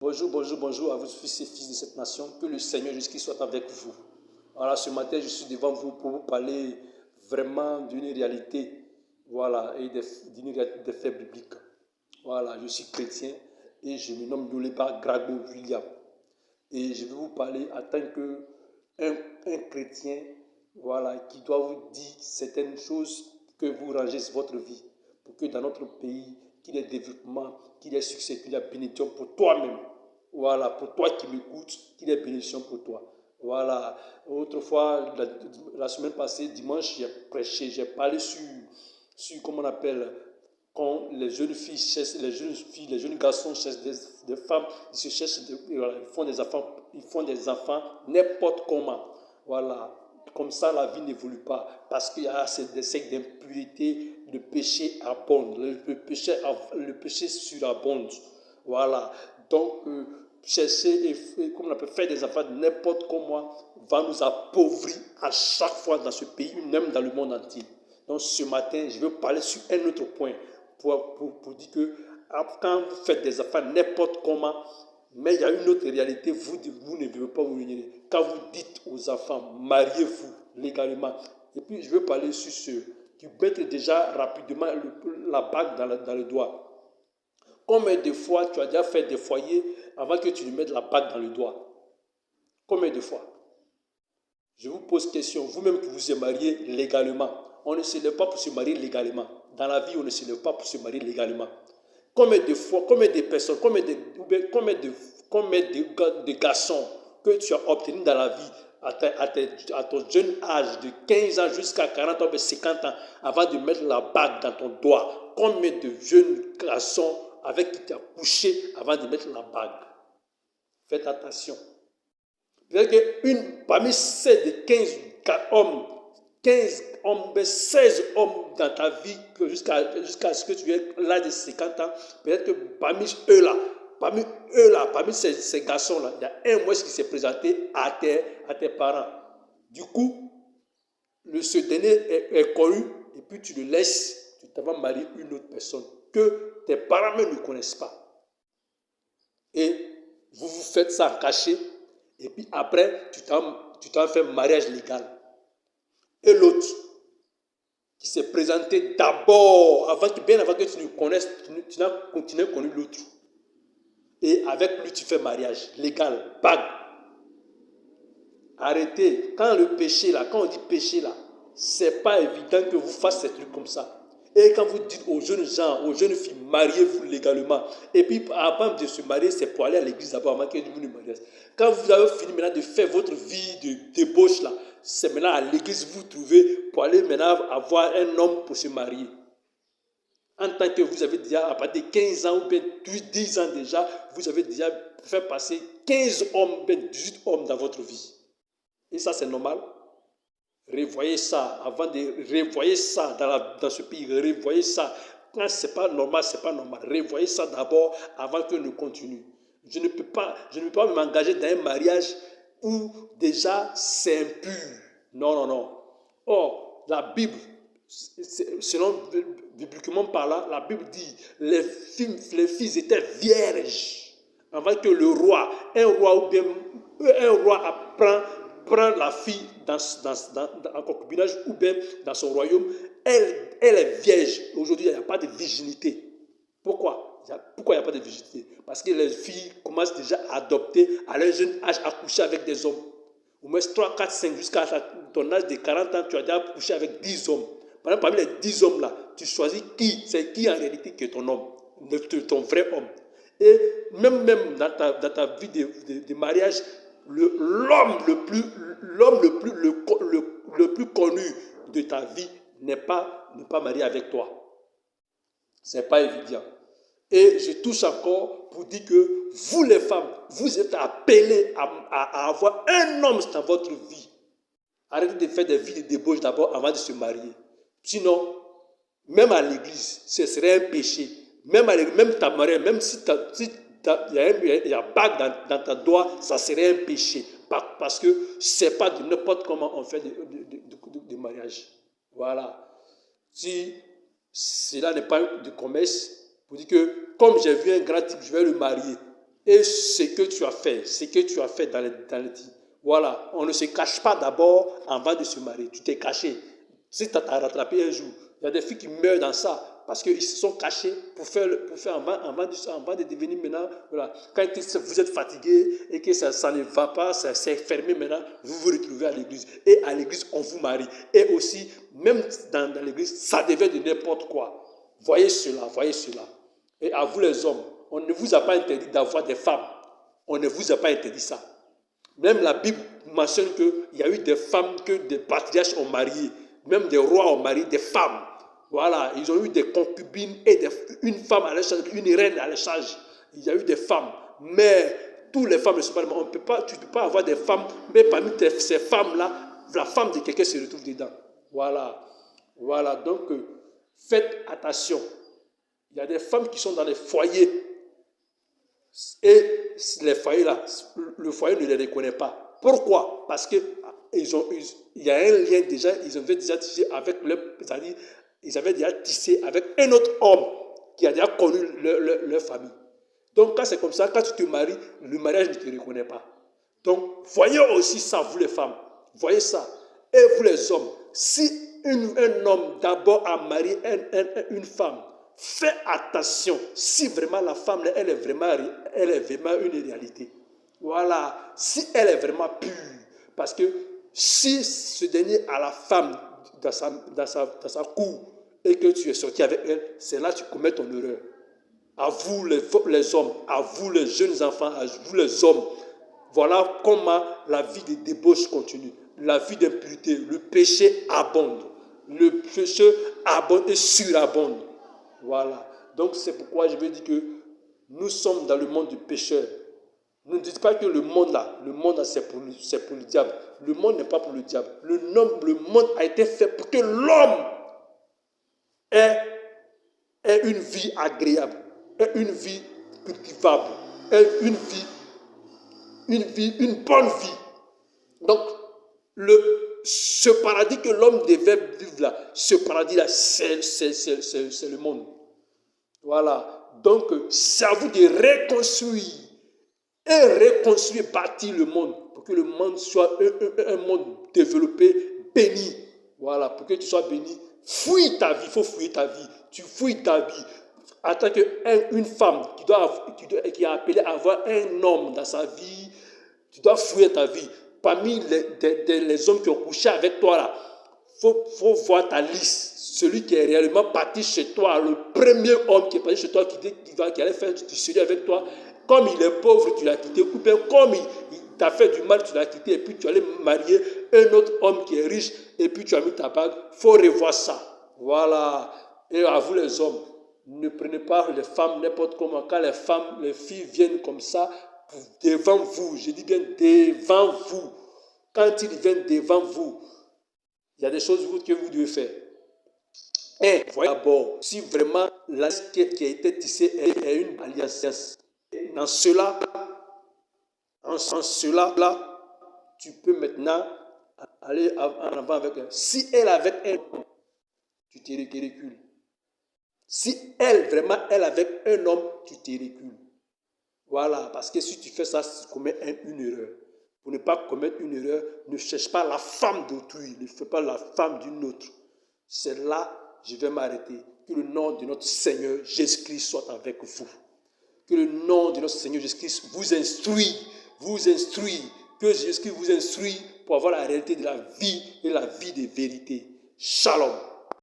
Bonjour, bonjour, bonjour à vous, fils et filles de cette nation. Que le Seigneur jusqu'ici soit avec vous. Voilà, ce matin, je suis devant vous pour vous parler vraiment d'une réalité, voilà, et des faits bibliques. Voilà, je suis chrétien et je me nomme Yoleba Grago William. Et je vais vous parler en tant qu'un chrétien, voilà, qui doit vous dire certaines choses que vous rangez votre vie. Pour que dans notre pays, qu'il y ait développement, qu'il y ait succès, qu'il y ait bénédiction pour toi-même. Voilà, pour toi qui m'écoutes, qu'il y ait bénédiction pour toi. Voilà, autrefois, la semaine passée, dimanche, j'ai prêché, j'ai parlé sur comment on appelle, quand les jeunes filles cherchent, les jeunes garçons cherchent des femmes, ils se cherchent, ils font des enfants n'importe comment. Voilà, comme ça la vie n'évolue pas, parce qu'il y a des sectes d'impurité, le péché abonde, le péché surabonde. Voilà, donc chercher comme on appelle, faire des enfants n'importe comment va nous appauvrir à chaque fois dans ce pays, même dans le monde entier. Donc ce matin, je vais parler sur un autre point pour dire que quand vous faites des affaires n'importe comment, mais il y a une autre réalité, vous ne devez pas vous unir. Quand vous dites aux enfants, mariez-vous légalement. Et puis je vais parler sur ceux qui mettent déjà rapidement la bague dans le doigt. Combien de fois tu as déjà fait des foyers avant que tu lui mettes la bague dans le doigt? Combien de fois? Je vous pose question, vous-même que vous êtes marié légalement, on ne se lève pas pour se marier légalement. Dans la vie, on ne se lève pas pour se marier légalement. Combien de fois, combien de personnes, combien de garçons que tu as obtenus dans la vie à ton jeune âge de 15 ans jusqu'à 40 ans, 50 ans, avant de mettre la bague dans ton doigt? Combien de jeunes garçons avec qui tu as couché avant de mettre la bague? Faites attention. Parmi ces 15 hommes, 16 hommes dans ta vie, jusqu'à ce que tu aies l'âge de 50 ans, peut-être que parmi ces garçons-là, il y a un mois qui s'est présenté à tes parents. Du coup, ce dernier est connu, et puis tu le laisses, tu t'en vas marier une autre personne que tes parents même ne connaissent pas. Et vous faites ça en cachet. Et puis après, tu t'en fais un mariage légal. Et l'autre, qui s'est présenté d'abord, bien avant que tu ne connaisses, tu n'as continué connu l'autre. Et avec lui, tu fais mariage légal, bague. Arrêtez. Quand on dit péché là, c'est pas évident que vous fassiez ces trucs comme ça. Et quand vous dites aux jeunes gens, aux jeunes filles, mariez-vous légalement. Et puis avant de se marier, c'est pour aller à l'église d'abord avant que vous ne mariez. Quand vous avez fini maintenant de faire votre vie de débauche là, c'est maintenant à l'église que vous trouvez pour aller maintenant avoir un homme pour se marier. En tant que vous avez déjà, à partir de 15 ans ou bien 10 ans déjà, vous avez déjà fait passer 15 hommes, bien 18 hommes dans votre vie. Et ça, c'est normal. Revoyez ça, avant de revoyer ça dans ce pays, revoyez ça. Quand c'est pas normal, c'est pas normal. Revoyez ça d'abord avant que nous continuions. Je ne peux pas m'engager dans un mariage où déjà c'est impur. Non, non, non. Or, la Bible, selon bibliquement parlant, la Bible dit les filles étaient vierges avant que un roi prend la fille en concubinage ou bien dans son royaume. Elle est vierge. Aujourd'hui, il n'y a pas de virginité. Pourquoi il n'y a pas de virginité? Parce que les filles commencent déjà à adopter à leur jeune âge à coucher avec des hommes. Au moins 3, 4, 5, jusqu'à ton âge de 40 ans, tu as déjà couché avec 10 hommes. Parmi les 10 hommes là, tu choisis c'est qui en réalité qui est ton homme, ton vrai homme. Et même dans ta vie de mariage, l'homme le plus connu de ta vie n'est pas marié avec toi. C'est pas évident. Et je touche encore pour dire que vous les femmes, vous êtes appelées à avoir un homme dans votre vie. Arrêtez de faire des vies de débauche d'abord avant de se marier. Sinon, même à l'église, ce serait un péché. Même ta mariée, même si il y a bague dans ta doigt, ça serait un péché. Parce que c'est pas de n'importe comment on fait de mariage. Voilà. Si cela n'est pas de commerce, vous dites que comme j'ai vu un grand type, je vais le marier. et ce que tu as fait dans le dit. Voilà, on ne se cache pas d'abord avant de se marier. Tu t'es caché. Si tu t'as rattrapé un jour, il y a des filles qui meurent dans ça parce qu'ils se sont cachés pour faire avant de devenir maintenant. Voilà. Quand vous êtes fatigué et que ça ne va pas, c'est fermé maintenant, vous vous retrouvez à l'église. Et à l'église, on vous marie. Et aussi, même dans l'église, ça devient de n'importe quoi. Voyez cela, voyez cela. Et à vous les hommes, on ne vous a pas interdit d'avoir des femmes. On ne vous a pas interdit ça. Même la Bible mentionne qu'il y a eu des femmes que des patriarches ont mariées. Même des rois ont marié des femmes. Voilà, ils ont eu des concubines et une femme à leur charge, une reine à leur charge. Il y a eu des femmes. Mais toutes les femmes ne sont pas... Tu ne peux pas avoir des femmes, mais parmi ces femmes-là, la femme de quelqu'un se retrouve dedans. Voilà. Voilà, donc faites attention. Il y a des femmes qui sont dans les foyers. Et les foyers là, le foyer ne les reconnaît pas. Pourquoi? Parce qu'il y a un lien déjà, ils avaient déjà tissé avec c'est-à-dire, ils avaient déjà tissé avec un autre homme qui a déjà connu leur famille. Donc quand c'est comme ça, quand tu te maries, le mariage ne te reconnaît pas. Donc voyez aussi ça, vous les femmes. Voyez ça. Et vous les hommes, si un homme d'abord a marié une femme, fais attention si vraiment la femme, elle est vraiment une réalité. Voilà, si elle est vraiment pure. Parce que si ce dernier a la femme dans sa cour et que tu es sorti avec elle, c'est là que tu commets ton erreur. À vous les hommes, à vous les jeunes enfants, à vous les hommes, voilà comment la vie de débauche continue. La vie d'impureté, le péché abonde. Le péché abonde et surabonde. Voilà. Donc c'est pourquoi je veux dire que nous sommes dans le monde du pécheur. Ne dites pas que le monde là c'est pour le diable. Le monde n'est pas pour le diable. Le monde a été fait pour que l'homme ait une vie agréable, ait une vie cultivable, ait une bonne vie. Donc, ce paradis que l'homme devait vivre là, ce paradis-là, c'est le monde. Voilà. Donc, c'est à vous de reconstruire, bâtir le monde, pour que le monde soit un monde développé, béni. Voilà, pour que tu sois béni. Fouille ta vie, il faut fouiller ta vie. Tu fouilles ta vie. En tant qu'une femme qui est appelée à avoir un homme dans sa vie, tu dois fouiller ta vie. Parmi les hommes qui ont couché avec toi là, faut voir ta liste. Celui qui est réellement parti chez toi, le premier homme qui est parti chez toi, qui allait faire du sérieux avec toi, comme il est pauvre, tu l'as quitté, ou bien comme il t'a fait du mal, tu l'as quitté, et puis tu allais marier un autre homme qui est riche, et puis tu as mis ta bague. Il faut revoir ça. Voilà. Et à vous les hommes, ne prenez pas les femmes n'importe comment. Quand les filles viennent comme ça, devant vous, je dis bien devant vous, quand ils viennent devant vous, il y a des choses que vous devez faire. Et voyez d'abord, si vraiment l'alliance qui a été tissée est une alliance, en cela, tu peux maintenant aller en avant avec elle. Si elle avec elle, tu te recules. Si elle avec un homme, tu te recules. Voilà, parce que si tu fais ça, tu commets une erreur. Pour ne pas commettre une erreur, ne cherche pas la femme d'autrui, ne fais pas la femme d'une autre. C'est là, je vais m'arrêter. Que le nom de notre Seigneur Jésus-Christ soit avec vous. Que le nom de notre Seigneur Jésus-Christ vous instruit. Que Jésus-Christ vous instruit pour avoir la réalité de la vie et la vie de vérité. Shalom.